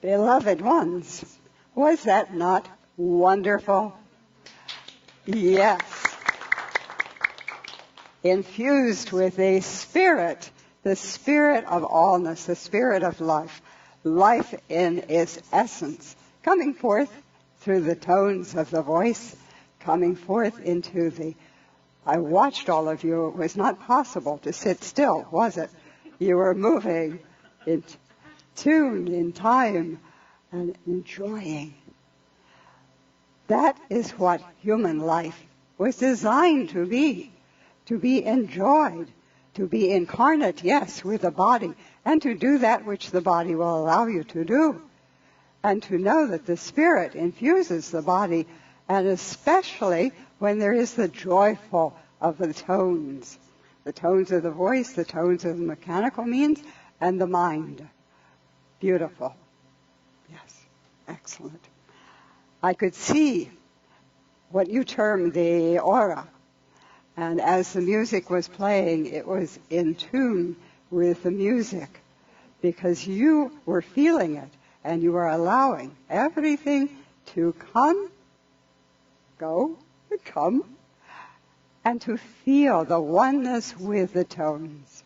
Beloved ones, was that not wonderful? Yes. Infused with the spirit of allness, the spirit of life, life in its essence, coming forth through the tones of the voice, coming forth into the... I watched all of you. It was not possible to sit still, was it? You were moving in tune, in time, and enjoying. That is what human life was designed to be enjoyed, to be incarnate, yes, with the body, and to do that which the body will allow you to do, and to know that the Spirit infuses the body, and especially when there is the joyful of the tones of the voice, the tones of the mechanical means, and the mind. Beautiful. Yes, excellent. I could see what you term the aura, and as the music was playing, it was in tune with the music, because you were feeling it, and you were allowing everything to come, and to feel the oneness with the tones.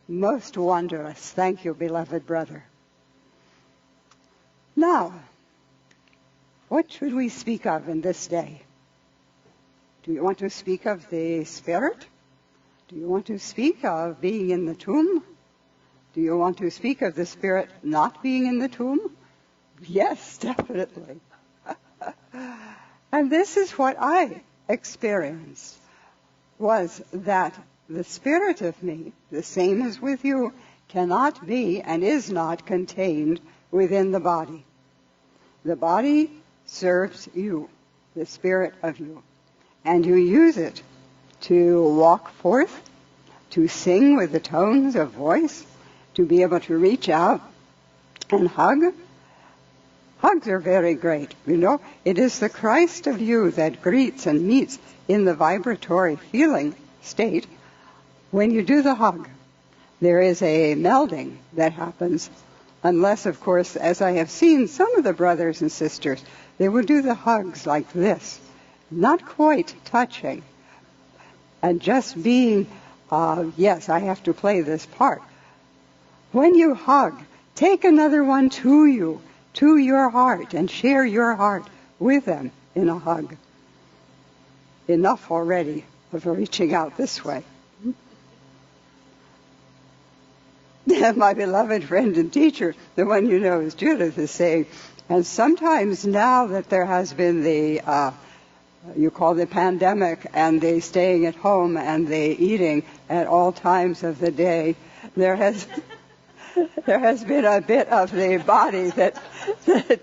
Most wondrous. Thank you, beloved brother. Now, what should we speak of in this day? Do you want to speak of the Spirit? Do you want to speak of being in the tomb? Do you want to speak of the Spirit not being in the tomb? Yes, definitely. And this is what I experienced, was that the Spirit of me, the same as with you, cannot be and is not contained within the body. The body serves you, the Spirit of you, and you use it to walk forth, to sing with the tones of voice, to be able to reach out and hug. Hugs are very great, you know. It is the Christ of you that greets and meets in the vibratory feeling state when you do the hug. There is a melding that happens, unless, of course, as I have seen some of the brothers and sisters, they will do the hugs like this, not quite touching, and just being, yes, I have to play this part. When you hug, take another one to you, to your heart, and share your heart with them in a hug. Enough already of reaching out this way. My beloved friend and teacher, the one you know as Judith, is saying, and sometimes now that there has been the, you call the pandemic, and the staying at home and the eating at all times of the day, there has been a bit of the body that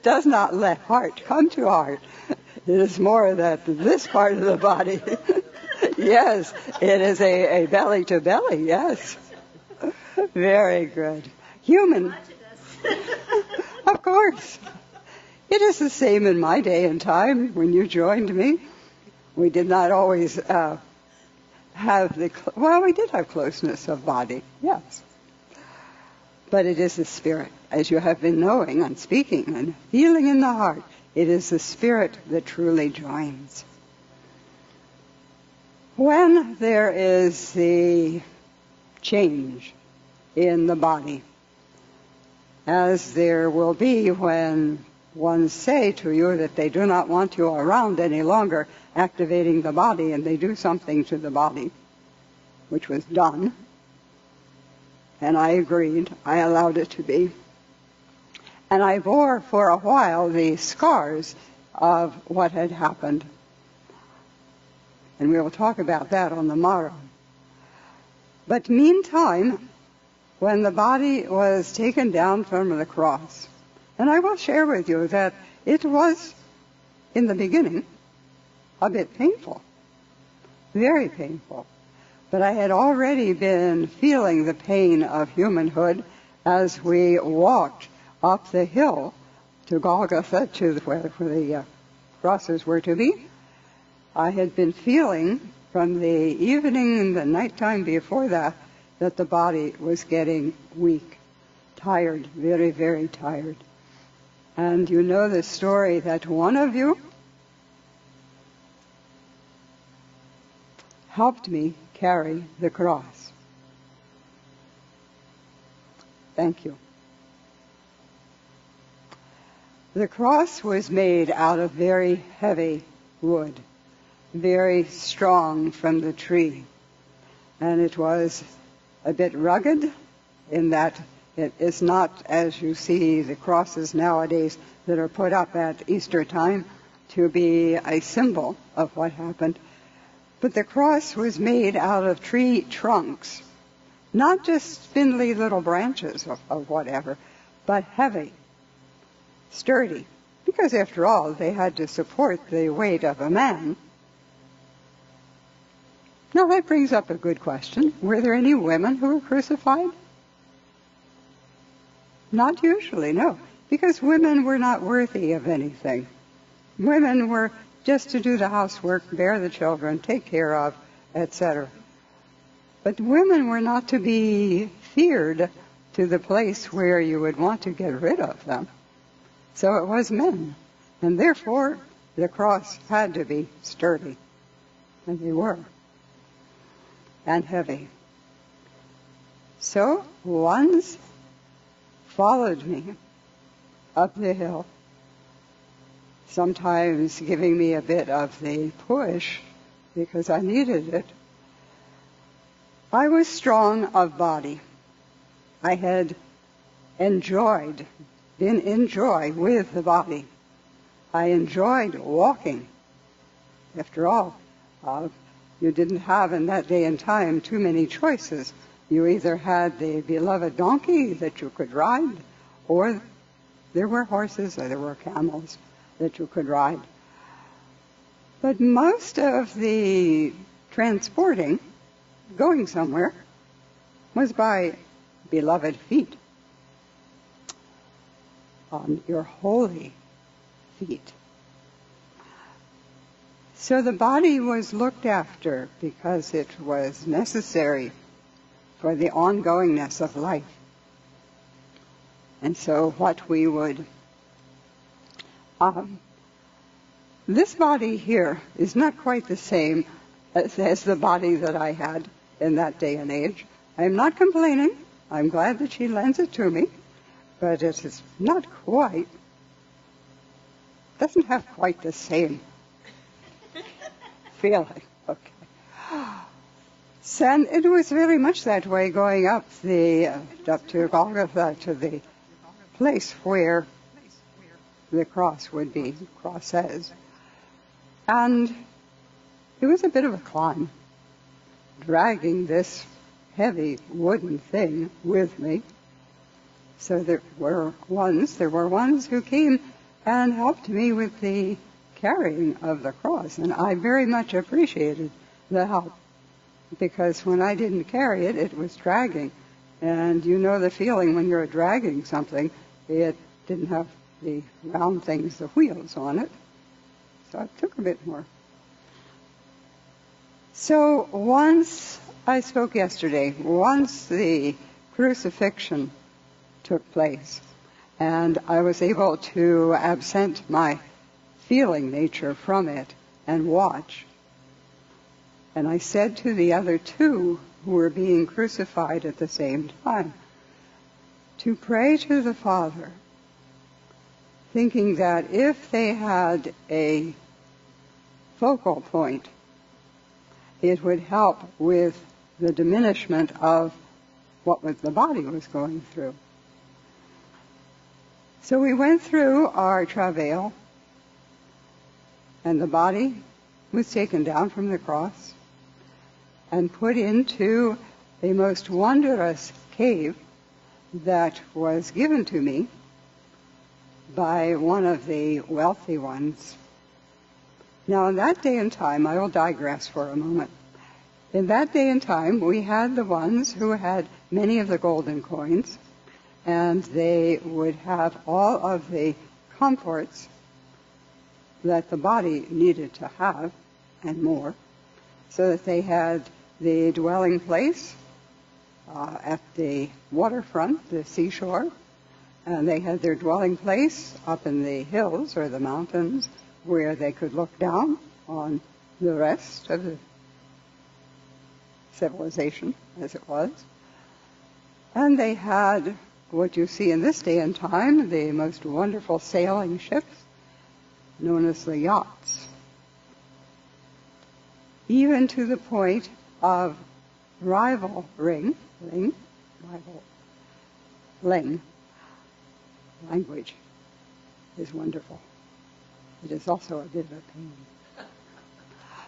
does not let heart come to heart. It is more that this part of the body, yes, it is a belly to belly, yes. Very good. Human. Of course. It is the same in my day and time when you joined me. We did not always have we did have closeness of body, yes. But it is the Spirit, as you have been knowing and speaking and feeling in the heart. It is the Spirit that truly joins. When there is the change in the body, as there will be when ones say to you that they do not want you around any longer activating the body, and they do something to the body, which was done, and I agreed, I allowed it to be. And I bore for a while the scars of what had happened. And we will talk about that on the morrow. But meantime, when the body was taken down from the cross, and I will share with you that it was, in the beginning, a bit painful, very painful. But I had already been feeling the pain of humanhood as we walked up the hill to Golgotha, to where the crosses were to be. I had been feeling from the evening and the nighttime before that the body was getting weak, tired, very, very tired. And you know the story that one of you helped me carry the cross. Thank you. The cross was made out of very heavy wood, very strong from the tree. And it was a bit rugged in that it is not, as you see the crosses nowadays that are put up at Easter time, to be a symbol of what happened. But the cross was made out of tree trunks, not just spindly little branches of whatever, but heavy, sturdy, because after all, they had to support the weight of a man. Now that brings up a good question. Were there any women who were crucified? Not usually, no, because women were not worthy of anything. Women were just to do the housework, bear the children, take care of, etc. But women were not to be feared to the place where you would want to get rid of them. So it was men, and therefore the cross had to be sturdy, and they were, and heavy. So ones followed me up the hill, sometimes giving me a bit of the push because I needed it. I was strong of body. I had been in joy with the body. I enjoyed walking. After all, you didn't have in that day and time too many choices. You either had the beloved donkey that you could ride, or there were horses or there were camels that you could ride. But most of the transporting, going somewhere, was by beloved feet, on your holy feet. So the body was looked after because it was necessary for the ongoingness of life. And so what we would... this body here is not quite the same as the body that I had in that day and age. I'm not complaining. I'm glad that she lends it to me. But it is not quite, doesn't have quite the same feeling. Okay. And it was very much that way going up to Golgotha, to the place where the cross would be, the cross says. And it was a bit of a climb, dragging this heavy wooden thing with me. So there were ones who came and helped me with the carrying of the cross, and I very much appreciated the help, because when I didn't carry it, it was dragging. And you know the feeling when you're dragging something, it didn't have the round things, the wheels on it. So it took a bit more. So once, I spoke yesterday, once the crucifixion took place, and I was able to absent my feeling nature from it and watch. And I said to the other two who were being crucified at the same time, to pray to the Father, thinking that if they had a focal point, it would help with the diminishment of what the body was going through. So we went through our travail, and the body was taken down from the cross and put into a most wondrous cave that was given to me by one of the wealthy ones. Now, in that day and time, I will digress for a moment. In that day and time, we had the ones who had many of the golden coins, and they would have all of the comforts that the body needed to have, and more, so that they had the dwelling place at the waterfront, the seashore, And they had their dwelling place up in the hills or the mountains where they could look down on the rest of the civilization as it was. And they had what you see in this day and time, the most wonderful sailing ships, known as the yachts. Even to the point of rivaling language is wonderful. It is also a bit of a pain.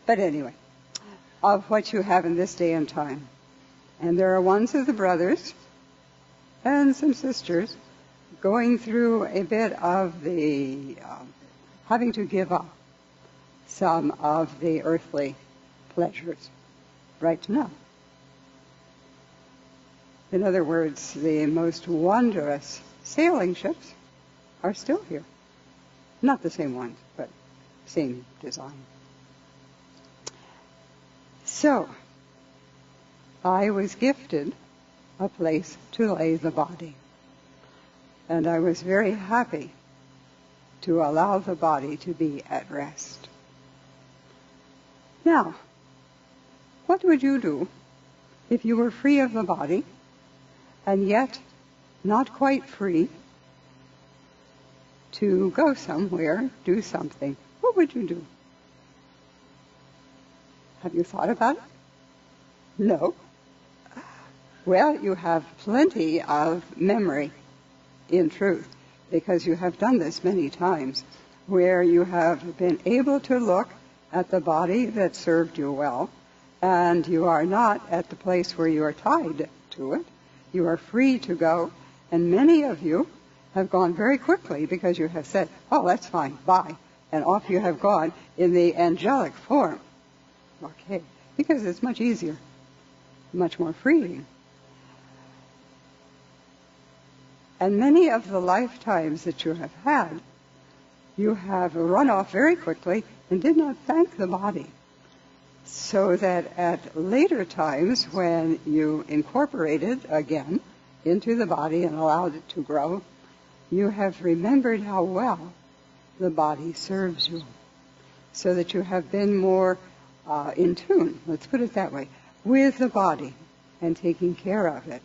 But anyway, of what you have in this day and time. And there are ones of the brothers and some sisters going through a bit of the having to give up some of the earthly pleasures right now. In other words, the most wondrous sailing ships are still here. Not the same ones, but same design. So, I was gifted a place to lay the body. And I was very happy to allow the body to be at rest. Now, what would you do if you were free of the body and yet not quite free to go somewhere, do something? What would you do? Have you thought about it? No. Well, you have plenty of memory, in truth, because you have done this many times, where you have been able to look at the body that served you well, and you are not at the place where you are tied to it. You are free to go, and many of you have gone very quickly because you have said, oh, that's fine, bye, and off you have gone in the angelic form. Okay, because it's much easier, much more freeing. And many of the lifetimes that you have had, you have run off very quickly and did not thank the body. So that at later times when you incorporated again into the body and allowed it to grow, you have remembered how well the body serves you. So that you have been more in tune, let's put it that way, with the body and taking care of it.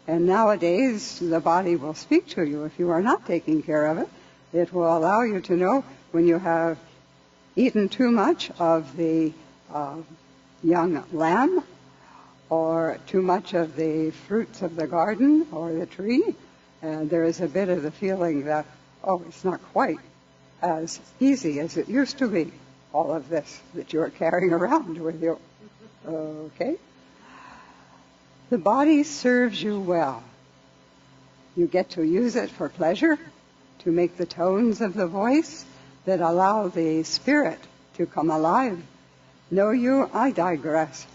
And nowadays, the body will speak to you. If you are not taking care of it, it will allow you to know when you have eaten too much of the young lamb, or too much of the fruits of the garden or the tree. And there is a bit of the feeling that, oh, it's not quite as easy as it used to be, all of this that you are carrying around with you. Okay? The body serves you well. You get to use it for pleasure, to make the tones of the voice that allow the spirit to come alive. Know you, I digress.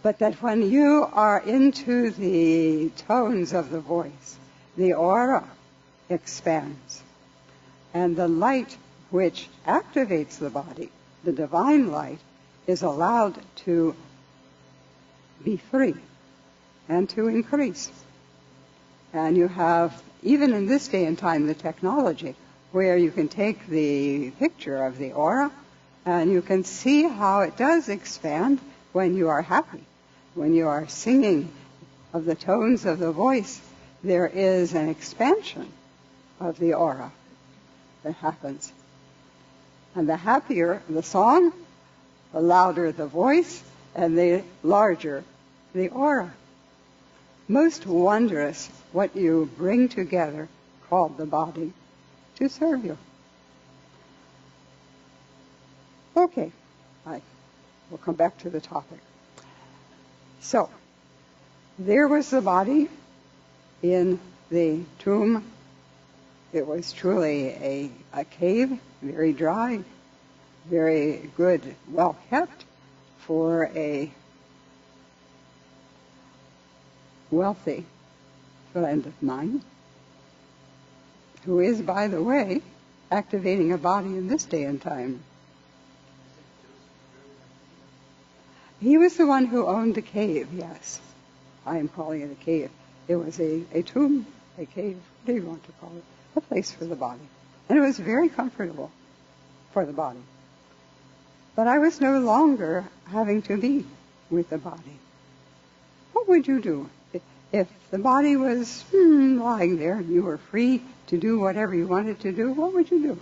But that when you are into the tones of the voice, the aura expands. And the light which activates the body, the divine light, is allowed to be free and to increase. And you have, even in this day and time, the technology where you can take the picture of the aura and you can see how it does expand when you are happy. When you are singing of the tones of the voice, there is an expansion of the aura that happens. And the happier the song, the louder the voice, and the larger the aura. Most wondrous what you bring together, called the body, to serve you. Okay, I will come back to the topic. So, there was the body in the tomb. It was truly a cave, very dry, very good, well kept for a wealthy friend of mine, who is, by the way, activating a body in this day and time. He was the one who owned the cave, yes. I am calling it a cave. It was a tomb, a cave, what do you want to call it? A place for the body. And it was very comfortable for the body. But I was no longer having to be with the body. What would you do if the body was lying there and you were free to do whatever you wanted to do? What would you do?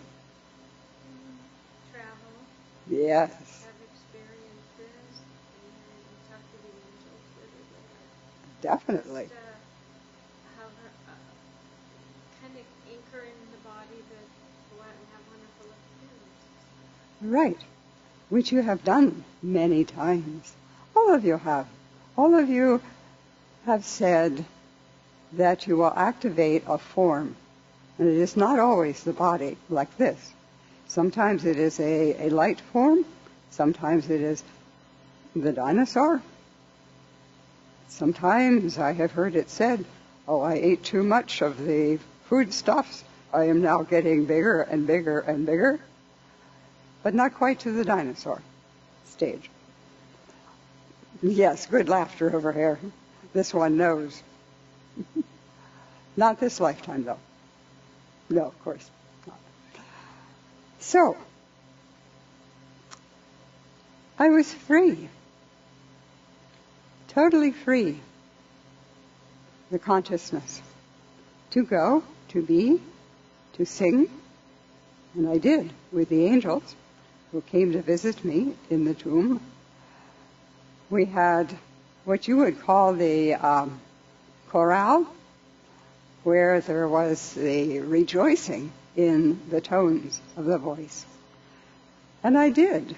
Travel. Yes. Have experiences and talk to the angels that are there. Definitely. Just, have kind of anchor in the body that go out and have wonderful experiences. Right. Which you have done many times. All of you have. All of you have said that you will activate a form. And it is not always the body like this. Sometimes it is a light form. Sometimes it is the dinosaur. Sometimes I have heard it said, oh, I ate too much of the foodstuffs. I am now getting bigger and bigger and bigger. But not quite to the dinosaur stage. Yes, good laughter over here. This one knows. Not this lifetime, though. No, of course not. So, I was free. Totally free. The consciousness. To go, to be, to sing. And I did, with the angels who came to visit me in the tomb. We had what you would call the chorale, where there was the rejoicing in the tones of the voice. And I did.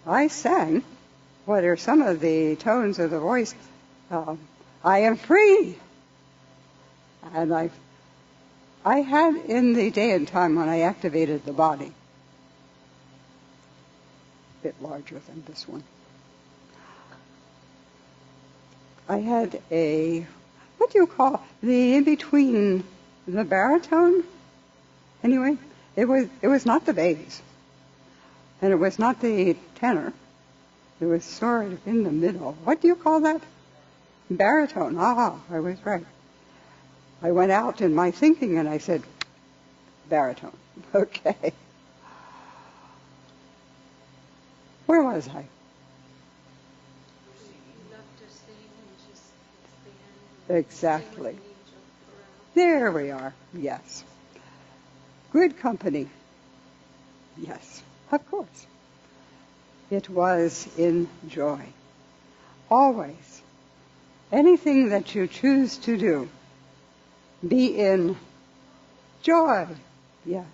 I sang what are some of the tones of the voice. I am free. And I had in the day and time when I activated the body, a bit larger than this one, I had what do you call, the in-between, the baritone? Anyway, it was not the bass, and it was not the tenor. It was sort of in the middle. What do you call that? Baritone. Ah, I was right. I went out in my thinking and I said, baritone. Okay. Where was I? Exactly. There we are. Yes. Good company. Yes, of course. It was in joy. Always. Anything that you choose to do, be in joy. Yes.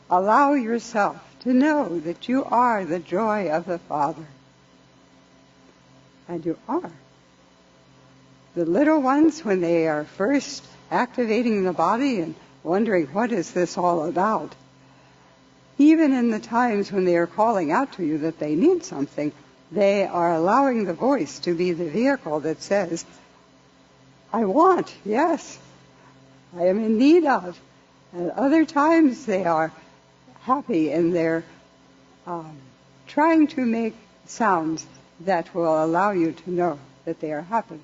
Allow yourself to know that you are the joy of the Father. And you are. The little ones, when they are first activating the body and wondering what is this all about, even in the times when they are calling out to you that they need something, they are allowing the voice to be the vehicle that says, I want, yes, I am in need of. And other times they are happy and they're trying to make sounds that will allow you to know that they are happy.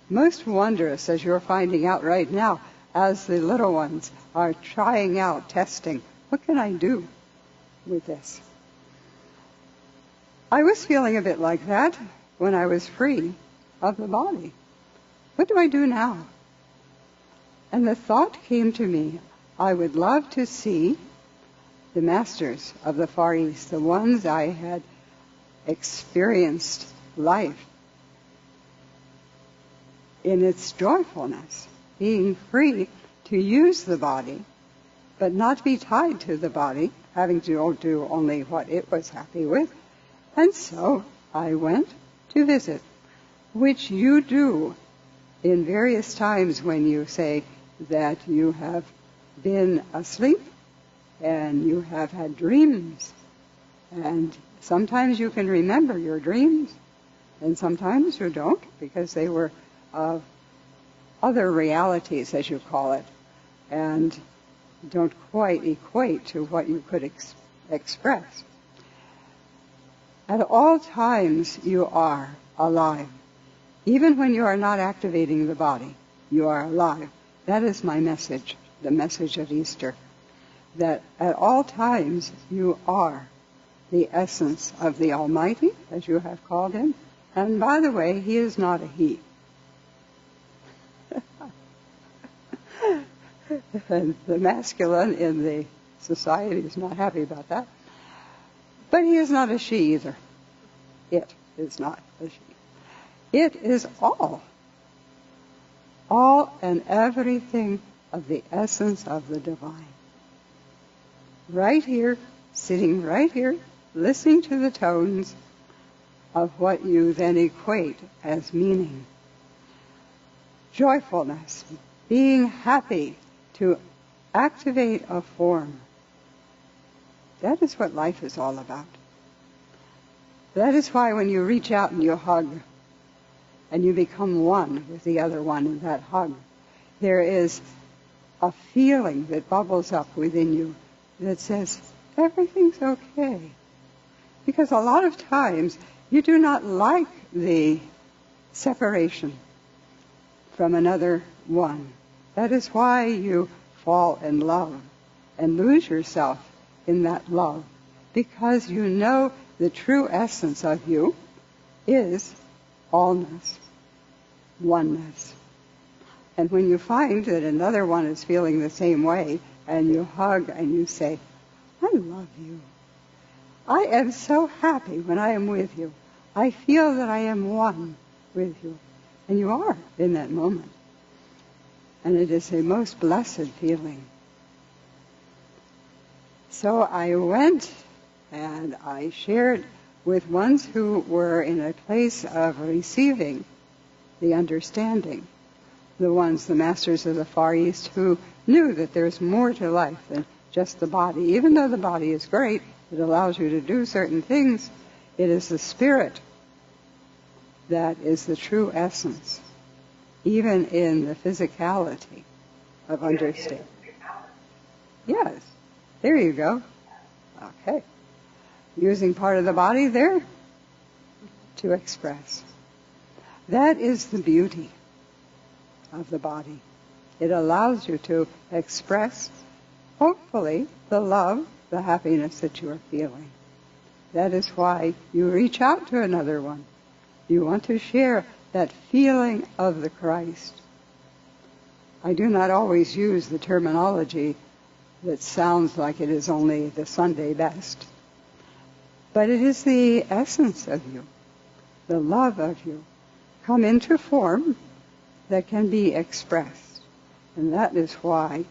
Most wondrous, as you're finding out right now, as the little ones are trying out, testing, what can I do with this? I was feeling a bit like that when I was free of the body. What do I do now? And the thought came to me, I would love to see the masters of the Far East, the ones I had experienced life in its joyfulness, being free to use the body, but not be tied to the body, having to do only what it was happy with. And so I went to visit, which you do in various times when you say that you have been asleep and you have had dreams. And sometimes you can remember your dreams, and sometimes you don't, because they were of other realities, as you call it, and don't quite equate to what you could express. At all times you are alive, even when you are not activating the body. you are alive. That is my message, the message of Easter. That at all times you are the essence of the Almighty, as you have called him. And by the way, he is not a he. And the masculine in the society is not happy about that. But he is not a she either. It is not a she. It is all and everything of the essence of the divine. Right here, sitting right here, listening to the tones of what you then equate as meaning. Joyfulness, being happy to activate a form. That is what life is all about. That is why when you reach out and you hug, and you become one with the other one in that hug, there is a feeling that bubbles up within you that says, everything's okay. Because a lot of times, you do not like the separation from another one. That is why you fall in love and lose yourself in that love. Because you know the true essence of you is allness, oneness. And when you find that another one is feeling the same way, and you hug and you say, I love you. I am so happy when I am with you. I feel that I am one with you. And you are in that moment. And it is a most blessed feeling. So I went and I shared with ones who were in a place of receiving the understanding. The ones, the masters of the Far East, who knew that there's more to life than just the body. Even though the body is great, it allows you to do certain things, it is the spirit that is the true essence, even in the physicality of understanding. Yes, there you go. Okay. Using part of the body there to express. That is the beauty of the body. It allows you to express, hopefully, the love, the happiness that you are feeling. That is why you reach out to another one. You want to share that feeling of the Christ. I do not always use the terminology that sounds like it is only the Sunday best. But it is the essence of you, the love of you, come into form that can be expressed. And that is why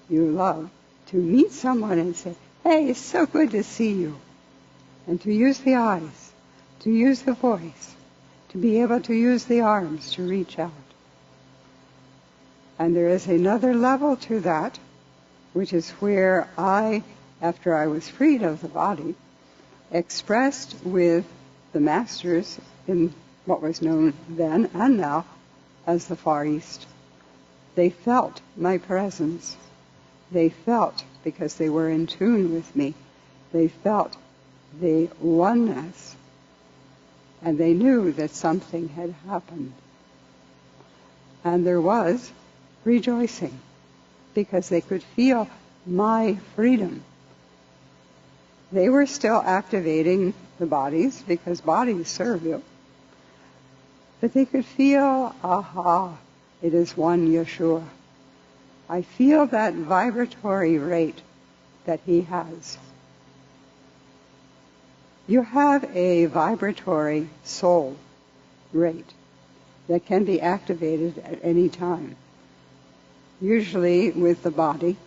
you love to meet someone and say, hey, it's so good to see you. And to use the eyes, to use the voice, to be able to use the arms to reach out. And there is another level to that, which is where I, after I was freed of the body, expressed with the masters in what was known then and now as the Far East. They felt my presence. They felt, because they were in tune with me, they felt the oneness, and they knew that something had happened. And there was rejoicing, because they could feel my freedom. They were still activating the bodies, because bodies serve you. But they could feel, aha, it is one Yeshua. I feel that vibratory rate that he has. You have a vibratory soul rate that can be activated at any time, usually with the body,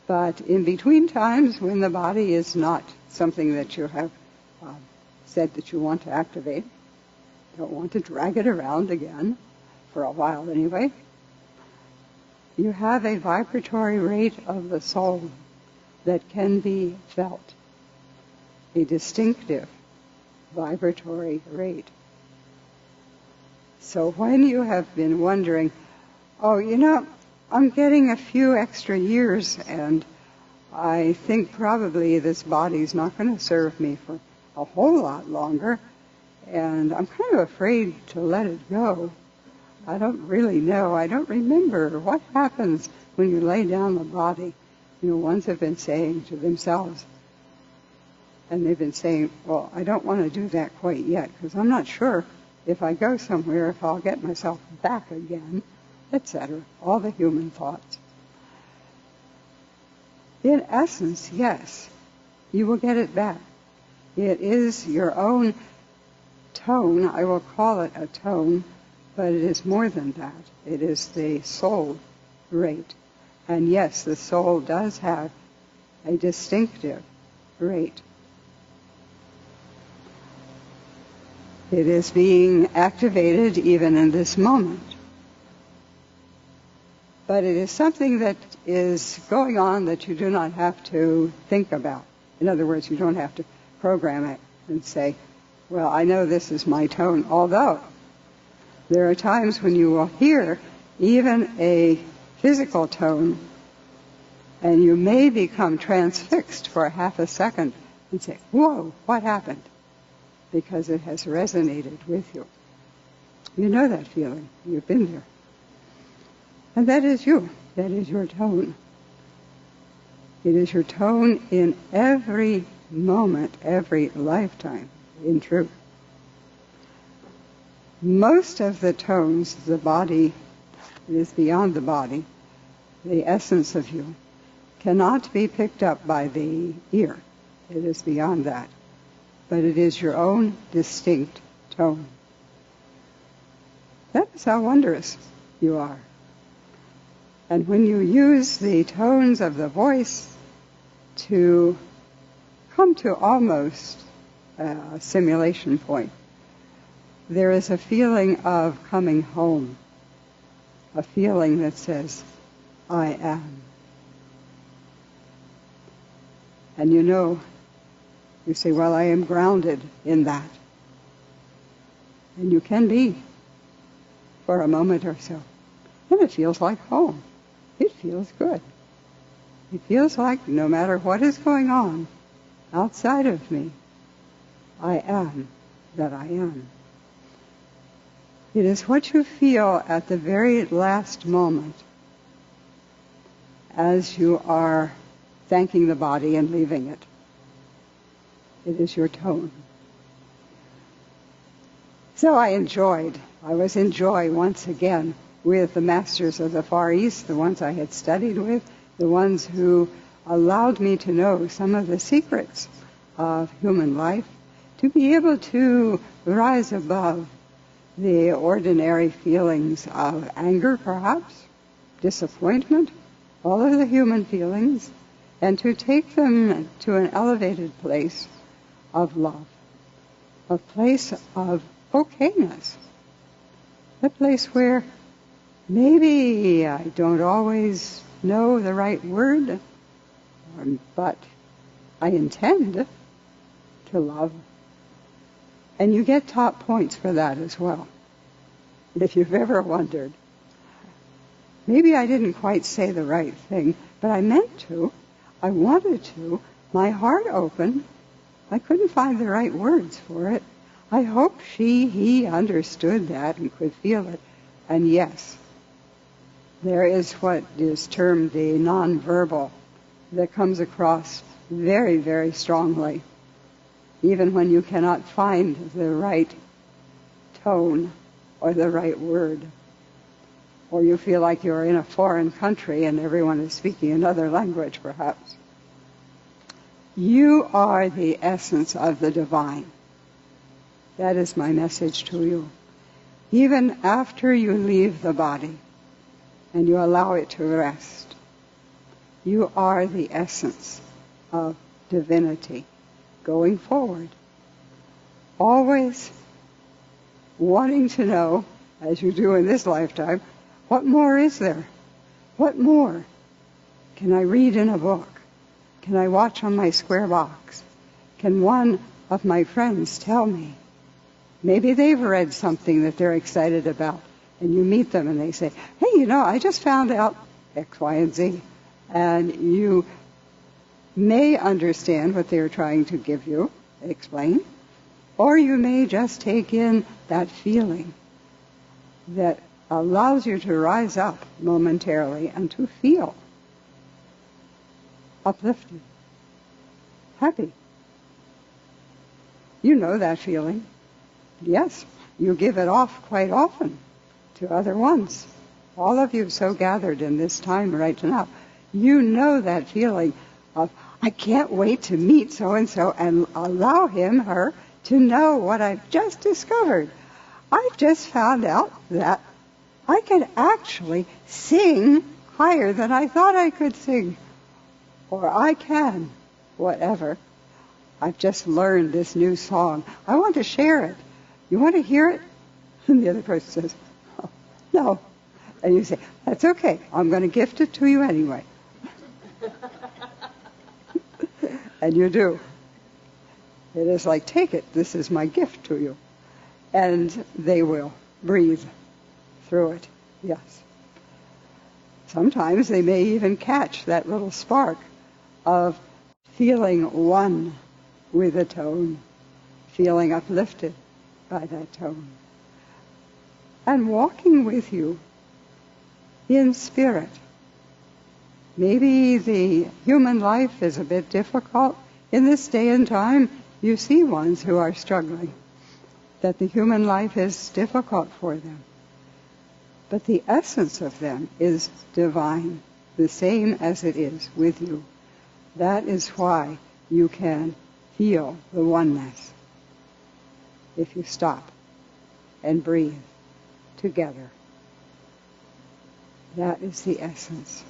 but in between times when the body is not something that you have said that you want to activate, don't want to drag it around again, for a while anyway, you have a vibratory rate of the soul that can be felt, a distinctive vibratory rate. So when you have been wondering, oh, you know, I'm getting a few extra years and I think probably this body's not going to serve me for a whole lot longer, and I'm kind of afraid to let it go. I don't really know. I don't remember what happens when you lay down the body. Ones have been saying to themselves, and they've been saying, well, I don't want to do that quite yet, because I'm not sure if I go somewhere, if I'll get myself back again, etc. All the human thoughts. In essence, yes, you will get it back. It is your own tone. I will call it a tone, but it is more than that. It is the soul rate. And yes, the soul does have a distinctive rate. It is being activated even in this moment. But it is something that is going on that you do not have to think about. In other words, you don't have to program it and say, well, I know this is my tone. Although, there are times when you will hear even a physical tone, and you may become transfixed for half a second and say, whoa, what happened? Because it has resonated with you. You know that feeling. You've been there. And that is you. That is your tone. It is your tone in every moment, every lifetime, in truth. Most of the tones, the body, it is beyond the body, the essence of you, cannot be picked up by the ear. It is beyond that. But it is your own distinct tone. That is how wondrous you are. And when you use the tones of the voice to come to almost a simulation point, there is a feeling of coming home, a feeling that says, I am. And you say, well, I am grounded in that. And you can be for a moment or so. And it feels like home. It feels good. It feels like no matter what is going on outside of me, I am that I am. It is what you feel at the very last moment as you are thanking the body and leaving it. It is your tone. So I was in joy once again with the masters of the Far East, the ones I had studied with, the ones who allowed me to know some of the secrets of human life, to be able to rise above the ordinary feelings of anger, perhaps, disappointment, all of the human feelings, and to take them to an elevated place of love, a place of okayness, a place where maybe I don't always know the right word, but I intend to love. And you get top points for that as well. If you've ever wondered, maybe I didn't quite say the right thing, but I meant to, I wanted to, my heart opened, I couldn't find the right words for it. I hope he understood that and could feel it. And yes, there is what is termed the nonverbal that comes across very, very strongly, even when you cannot find the right tone or the right word, or you feel like you're in a foreign country and everyone is speaking another language, perhaps. You are the essence of the divine. That is my message to you. Even after you leave the body and you allow it to rest, you are the essence of divinity going forward. Always wanting to know, as you do in this lifetime, what more is there? What more can I read in a book? Can I watch on my square box? Can one of my friends tell me? Maybe they've read something that they're excited about, and you meet them and they say, hey, I just found out X, Y, and Z. And you may understand what they're trying to give you, explain, or you may just take in that feeling that allows you to rise up momentarily and to feel uplifted, happy. You know that feeling. Yes, you give it off quite often to other ones. All of you so gathered in this time right now, you know that feeling of, I can't wait to meet so-and-so and allow him, her, to know what I've just discovered. I've just found out that I can actually sing higher than I thought I could sing. Or I can, whatever. I've just learned this new song. I want to share it. You want to hear it? And the other person says, oh, no. And you say, that's okay. I'm going to gift it to you anyway. And you do. It is like, take it. This is my gift to you. And they will breathe through it. Yes. Sometimes they may even catch that little spark of feeling one with a tone, feeling uplifted by that tone, and walking with you in spirit. Maybe the human life is a bit difficult. In this day and time, you see ones who are struggling, that the human life is difficult for them. But the essence of them is divine, the same as it is with you. That is why you can feel the oneness if you stop and breathe together. That is the essence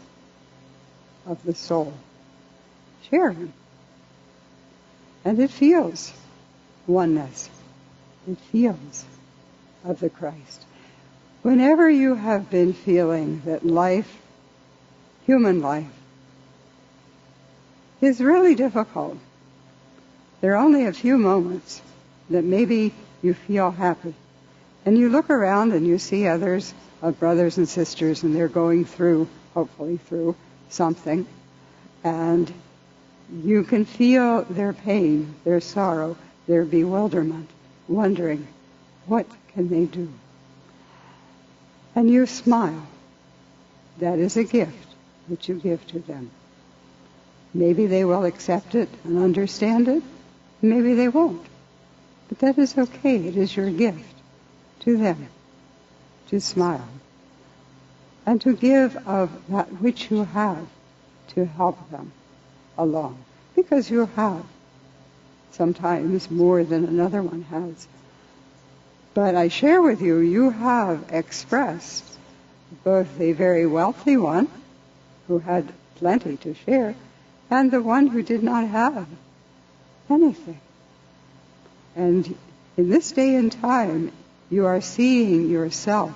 of the soul sharing. And it feels oneness. It feels of the Christ. Whenever you have been feeling that life, human life, is really difficult, there are only a few moments that maybe you feel happy. And you look around and you see others, brothers and sisters, and they're going through, hopefully through, something. And you can feel their pain, their sorrow, their bewilderment, wondering, what can they do? And you smile. That is a gift that you give to them. Maybe they will accept it and understand it. Maybe they won't. But that is okay. It is your gift to them to smile and to give of that which you have to help them along. Because you have sometimes more than another one has. But I share with you, you have expressed both the very wealthy one who had plenty to share and the one who did not have anything. And in this day and time, you are seeing yourself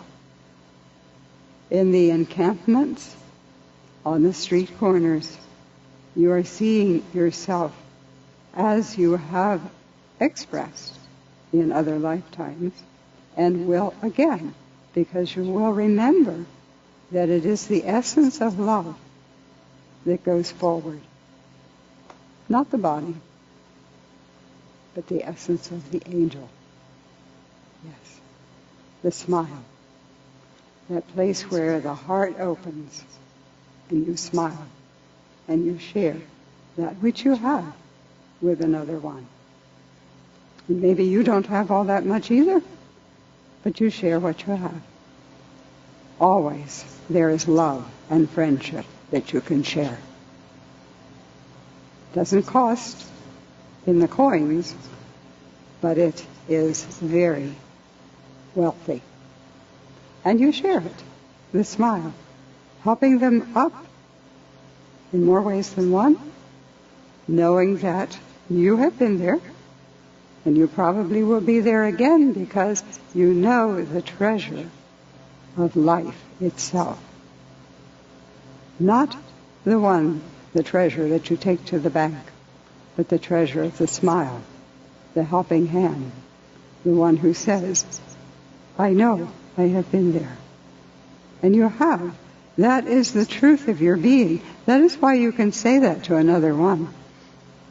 in the encampments, on the street corners. You are seeing yourself as you have expressed in other lifetimes and will again, because you will remember that it is the essence of love that goes forward. Not the body, but the essence of the angel. Yes. The smile. That place where the heart opens and you smile and you share that which you have with another one. And maybe you don't have all that much either, but you share what you have. Always there is love and friendship that you can share. Doesn't cost in the coins, but it is very wealthy. And you share it, the smile, helping them up in more ways than one, knowing that you have been there, and you probably will be there again because you know the treasure of life itself. Not the treasure that you take to the bank, but the treasure of the smile, the helping hand, the one who says, I know I have been there. And you have. That is the truth of your being. That is why you can say that to another one.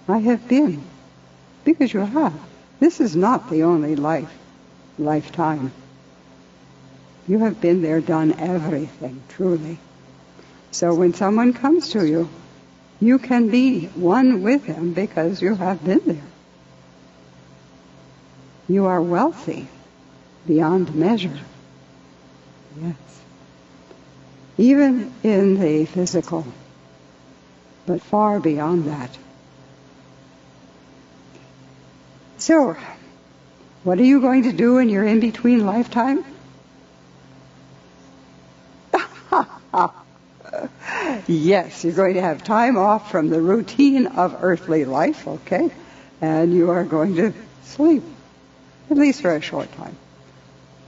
I have been. Because you have. This is not the only lifetime. You have been there, done everything, truly. So when someone comes to you, you can be one with them because you have been there. You are wealthy beyond measure. Yes. Even in the physical, but far beyond that. So, what are you going to do in your in-between lifetime? Yes, you're going to have time off from the routine of earthly life, okay? And you are going to sleep, at least for a short time.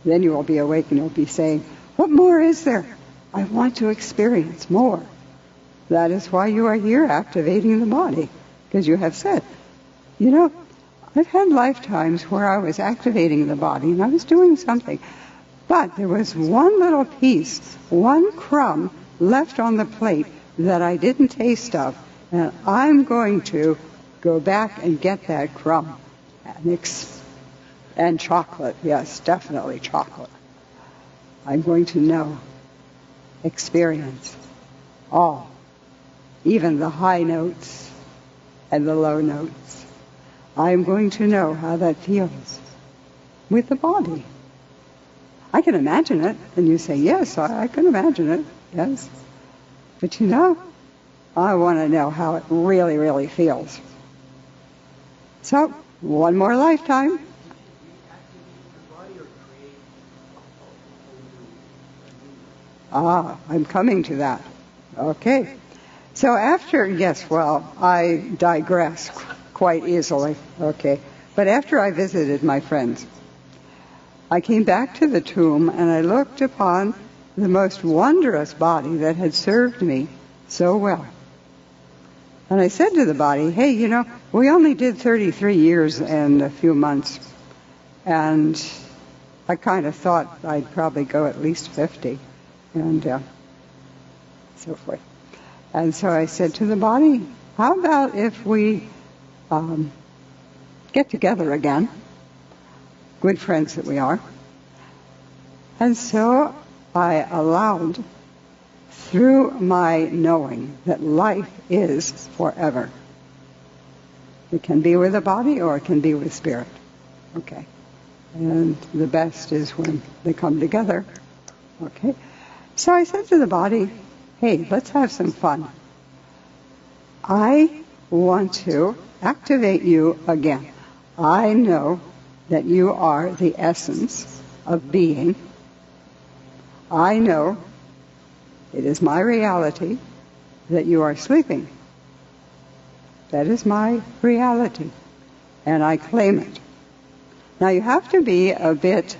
Then you will be awake and you'll be saying, what more is there? I want to experience more. That is why you are here activating the body, because you have said, you know, I've had lifetimes where I was activating the body and I was doing something, but there was one little piece, one crumb left on the plate that I didn't taste of, and I'm going to go back and get that crumb. And chocolate, yes, definitely chocolate. I'm going to know, experience all, even the high notes and the low notes. I'm going to know how that feels with the body. I can imagine it, and you say, yes, I can imagine it, yes. But you know, I want to know how it really, really feels. So, one more lifetime. I'm coming to that. Okay. So after, yes, well, I digress quite easily. Okay. But after I visited my friends, I came back to the tomb and I looked upon the most wondrous body that had served me so well. And I said to the body, hey, you know, we only did 33 years and a few months. And I kind of thought I'd probably go at least 50. And so forth. And so I said to the body, how about if we get together again? Good friends that we are. And so I allowed, through my knowing, that life is forever. It can be with a body or it can be with spirit. Okay. And the best is when they come together. Okay. So I said to the body, hey, let's have some fun. I want to activate you again. I know that you are the essence of being. I know it is my reality that you are sleeping. That is my reality. And I claim it. Now you have to be a bit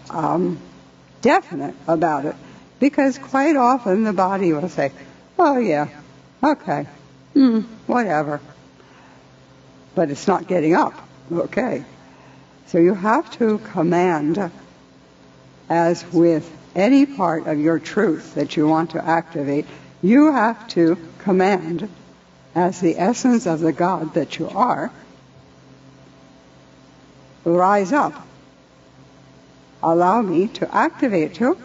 definite about it. Because quite often the body will say, oh yeah, okay, whatever. But it's not getting up, okay. So you have to command, as with any part of your truth that you want to activate, you have to command, as the essence of the God that you are, rise up. Allow me to activate you.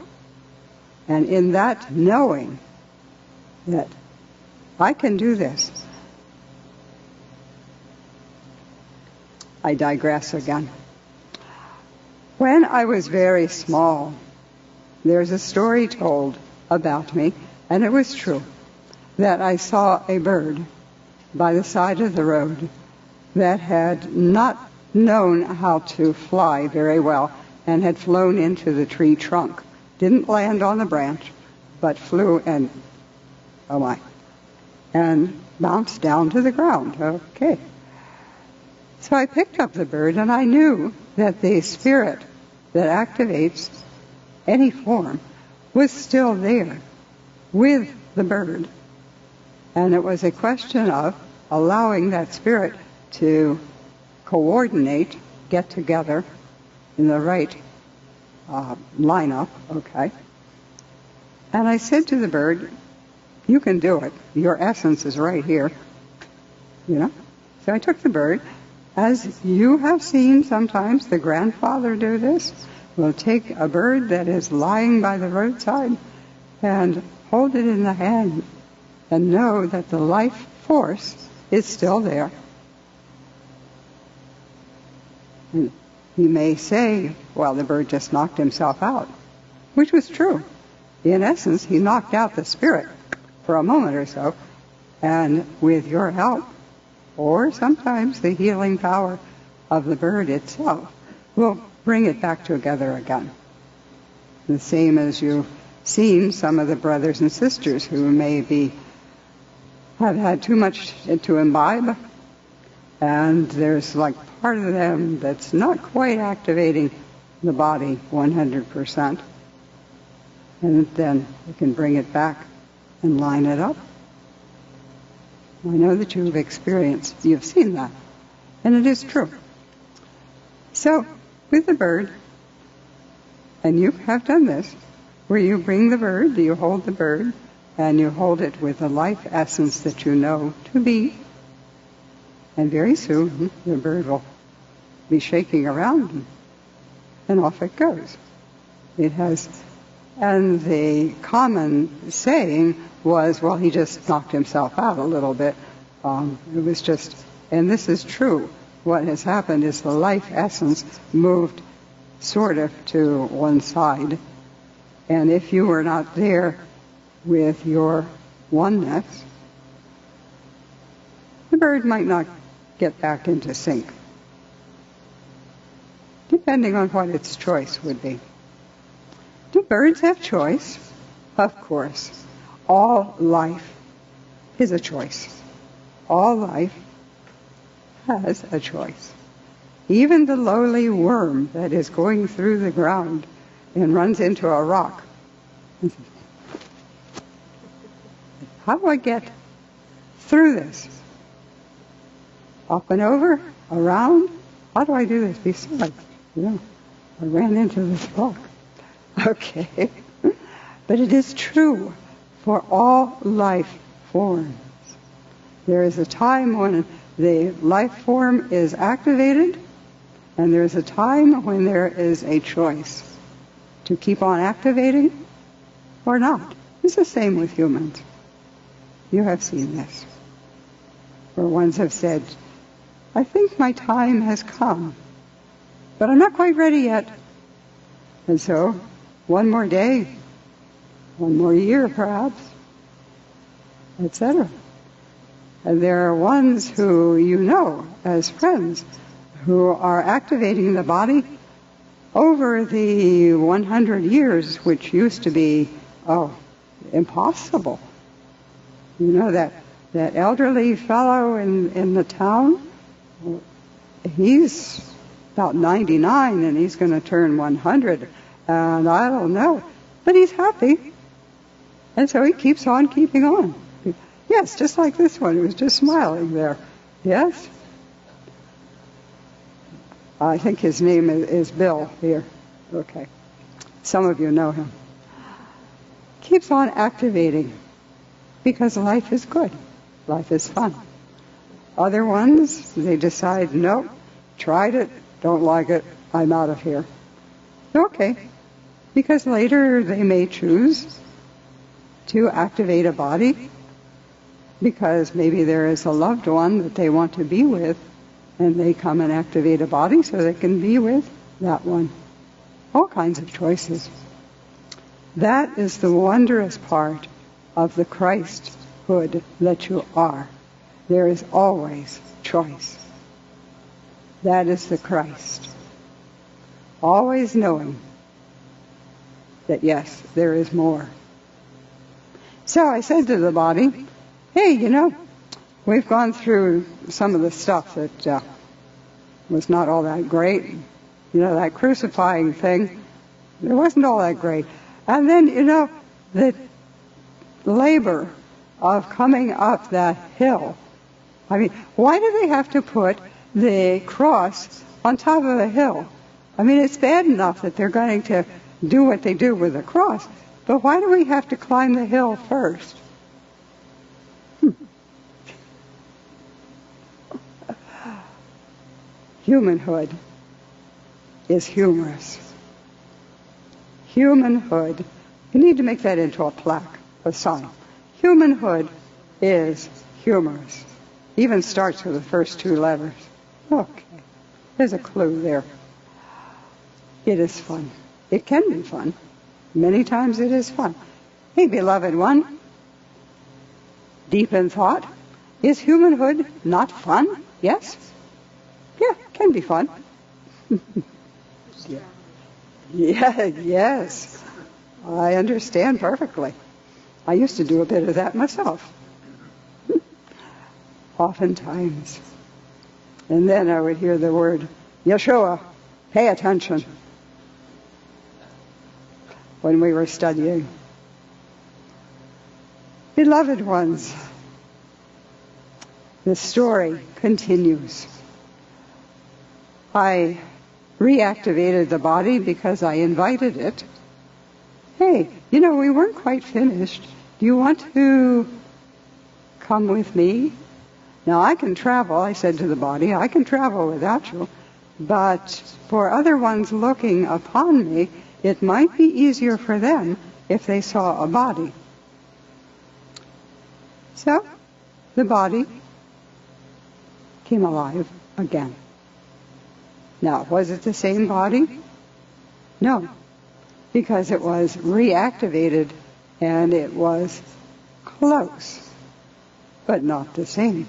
And in that knowing that I can do this, I digress again. When I was very small, there's a story told about me, and it was true, that I saw a bird by the side of the road that had not known how to fly very well and had flown into the tree trunk. Didn't land on the branch, but flew and, oh my, and bounced down to the ground. Okay. So I picked up the bird and I knew that the spirit that activates any form was still there with the bird. And it was a question of allowing that spirit to coordinate, get together in the right lineup, okay. And I said to the bird, you can do it. Your essence is right here. You know? So I took the bird, as you have seen sometimes the grandfather do this, will take a bird that is lying by the roadside and hold it in the hand and know that the life force is still there. And he may say, well, the bird just knocked himself out, which was true. In essence, he knocked out the spirit for a moment or so, and with your help, or sometimes the healing power of the bird itself, will bring it back together again. The same as you've seen some of the brothers and sisters who have had too much to imbibe, and there's like part of them that's not quite activating the body 100%. And then you can bring it back and line it up. I know that you've seen that. And it is true. So, with the bird, and you have done this, where you bring the bird, you hold the bird, and you hold it with the life essence that you know to be. And very soon, the bird will be shaking around, and off it goes. It has... And the common saying was, well, he just knocked himself out a little bit. It was just, and this is true. What has happened is the life essence moved sort of to one side. And if you were not there with your oneness, the bird might not get back into sync, depending on what its choice would be. Do birds have choice? Of course. All life is a choice. All life has a choice. Even the lowly worm that is going through the ground and runs into a rock. How do I get through this? Up and over? Around? How do I do this? Besides, I ran into this rock. Okay. But it is true for all life forms. There is a time when the life form is activated, and there is a time when there is a choice to keep on activating or not. It's the same with humans. You have seen this. Where ones have said, I think my time has come, but I'm not quite ready yet. And so, one more day, one more year perhaps, etc. And there are ones who you know as friends who are activating the body over the 100 years, which used to be, impossible. You know that elderly fellow in the town, he's about 99 and he's going to turn 100. And I don't know. But he's happy. And so he keeps on keeping on. Yes, just like this one. He was just smiling there. Yes? I think his name is Bill here. Okay. Some of you know him. Keeps on activating. Because life is good. Life is fun. Other ones, they decide, nope, tried it, don't like it, I'm out of here. Okay. Because later they may choose to activate a body because maybe there is a loved one that they want to be with, and they come and activate a body so they can be with that one. All kinds of choices. That is the wondrous part of the Christhood that you are. There is always choice. That is the Christ. Always knowing that yes, there is more. So I said to the body, hey, we've gone through some of the stuff that was not all that great. That crucifying thing, it wasn't all that great. And then, the labor of coming up that hill. I mean, why do they have to put the cross on top of a hill? I mean, it's bad enough that they're going to do what they do with the cross, but why do we have to climb the hill first? Humanhood is humorous. Humanhood. You need to make that into a plaque, a sign. Humanhood is humorous. Even starts with the first two letters. Okay. There's a clue there. It is fun. It can be fun. Many times it is fun. Hey, beloved one, deep in thought, is humanhood not fun? Yes? Yeah, can be fun. Yeah, yes. I understand perfectly. I used to do a bit of that myself. Oftentimes. And then I would hear the word, Yeshua, pay attention, when we were studying. Beloved ones, the story continues. I reactivated the body because I invited it. Hey, we weren't quite finished. Do you want to come with me? Now, I can travel, I said to the body, I can travel without you, but for other ones looking upon me, it might be easier for them if they saw a body. So, the body came alive again. Now, was it the same body? No, because it was reactivated and it was close, but not the same.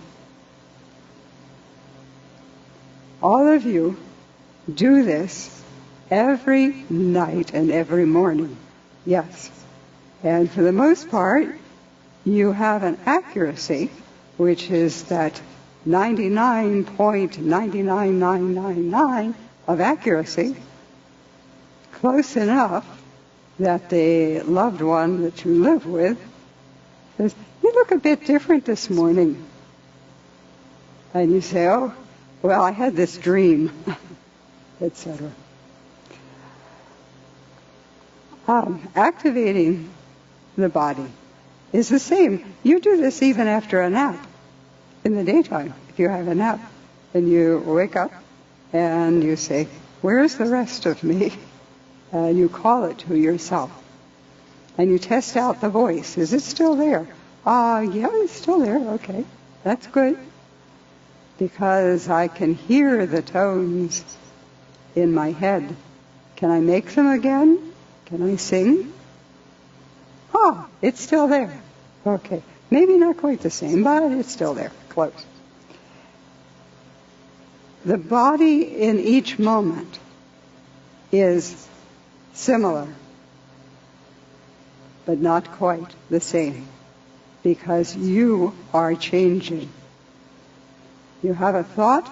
All of you do this every night and every morning. Yes. And for the most part, you have an accuracy, which is that 99.99999 of accuracy, close enough that the loved one that you live with says, you look a bit different this morning. And you say, oh, well, I had this dream, etc. Activating the body is the same. You do this even after a nap. In the daytime, if you have a nap, and you wake up and you say, where's the rest of me? And you call it to yourself. And you test out the voice. Is it still there? Yeah, it's still there. Okay, that's good. Because I can hear the tones in my head. Can I make them again? Can I sing? It's still there. Okay. Maybe not quite the same, but it's still there. Close. The body in each moment is similar, but not quite the same, because you are changing. You have a thought,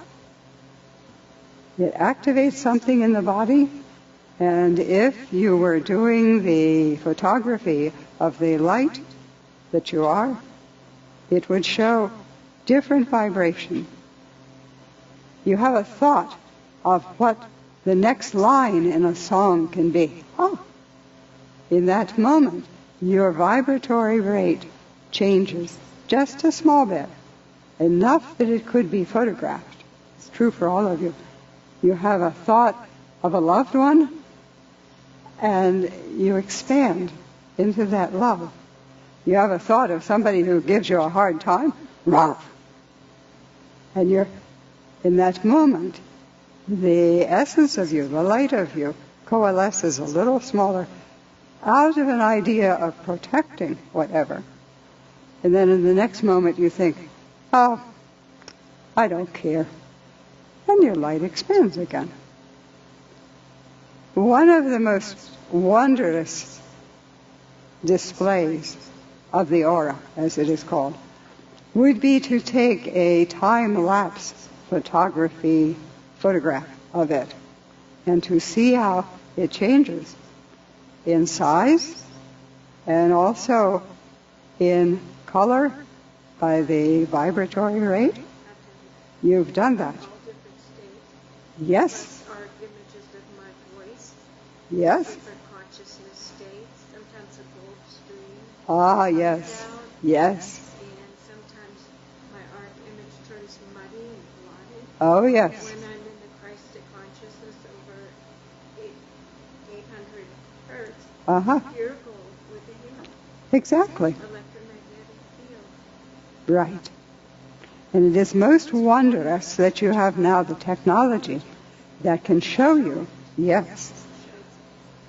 it activates something in the body, and if you were doing the photography of the light that you are, it would show different vibration. You have a thought of what the next line in a song can be. In that moment, your vibratory rate changes just a small bit, enough that it could be photographed. It's true for all of you. You have a thought of a loved one, and you expand into that love. You have a thought of somebody who gives you a hard time, and you're in that moment, the essence of you, the light of you, coalesces a little smaller out of an idea of protecting whatever. And then in the next moment you think, I don't care. And your light expands again. One of the most wondrous displays of the aura, as it is called, would be to take a time-lapse photograph of it, and to see how it changes in size and also in color by the vibratory rate. You've done that. All different states. Yes. Are images of my voice. Yes. Different consciousness states. Sometimes a gold stream. Yes. Down, Yes. and sometimes my art image turns muddy and blotted. Oh, yes. When I'm in the Christic consciousness over 800 hertz, empirical with the human. Exactly. Electromagnetic field. Right. And it is most wondrous that you have now the technology that can show you, yes.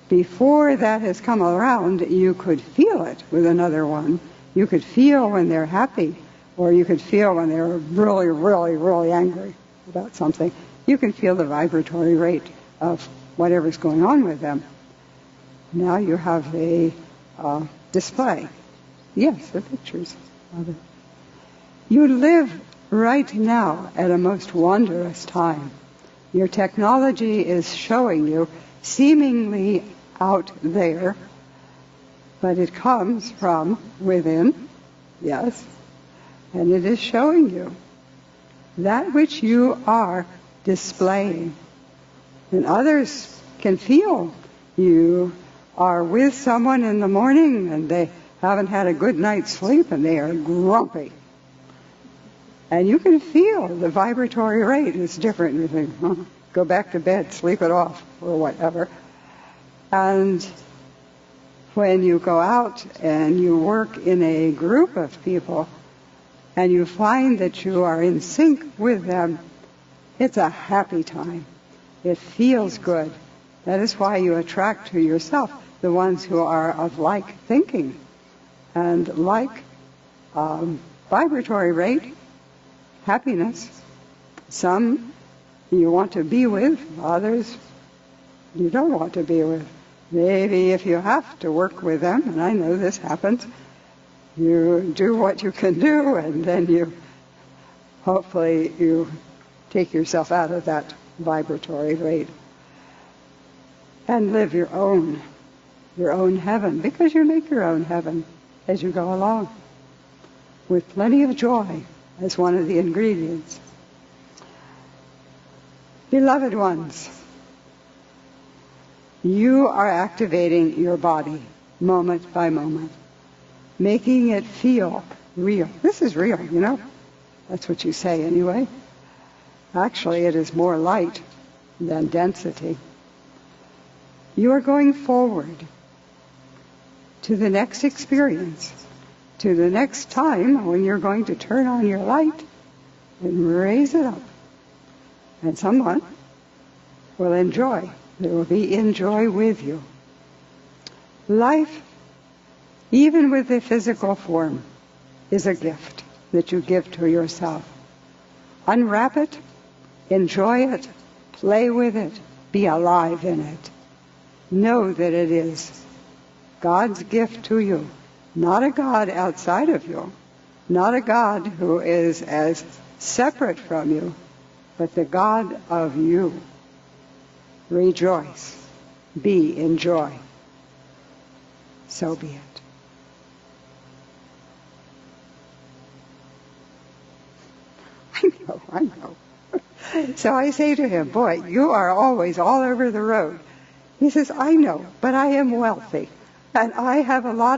Before that has come around, you could feel it with another one. You could feel when they're happy, or you could feel when they're really, really, really angry about something. You can feel the vibratory rate of whatever's going on with them. Now you have a display. Yes, the pictures of it. You live right now at a most wondrous time. Your technology is showing you, seemingly out there, but it comes from within, yes, and it is showing you that which you are displaying. And others can feel you are with someone in the morning and they haven't had a good night's sleep and they are grumpy. And you can feel the vibratory rate is different. You think, go back to bed, sleep it off, or whatever. And when you go out and you work in a group of people and you find that you are in sync with them, it's a happy time. It feels good. That is why you attract to yourself the ones who are of like thinking and like vibratory rate, happiness. Some you want to be with, others you don't want to be with. Maybe if you have to work with them, and I know this happens, you do what you can do, and then you hopefully you take yourself out of that vibratory rate and live your own heaven, because you make your own heaven as you go along, with plenty of joy as one of the ingredients. Beloved ones, you are activating your body moment by moment, making it feel real. This is real, you know. That's what you say anyway. Actually, it is more light than density. You are going forward to the next experience, to the next time when you're going to turn on your light and raise it up. And someone will enjoy. There will be in joy with you. Life, even with the physical form, is a gift that you give to yourself. Unwrap it, enjoy it, play with it, be alive in it. Know that it is God's gift to you, not a God outside of you, not a God who is as separate from you, but the God of you. Rejoice. Be in joy. So be it. I know. So I say to him, boy, you are always all over the road. He says, I know, but I am wealthy, and I have a lot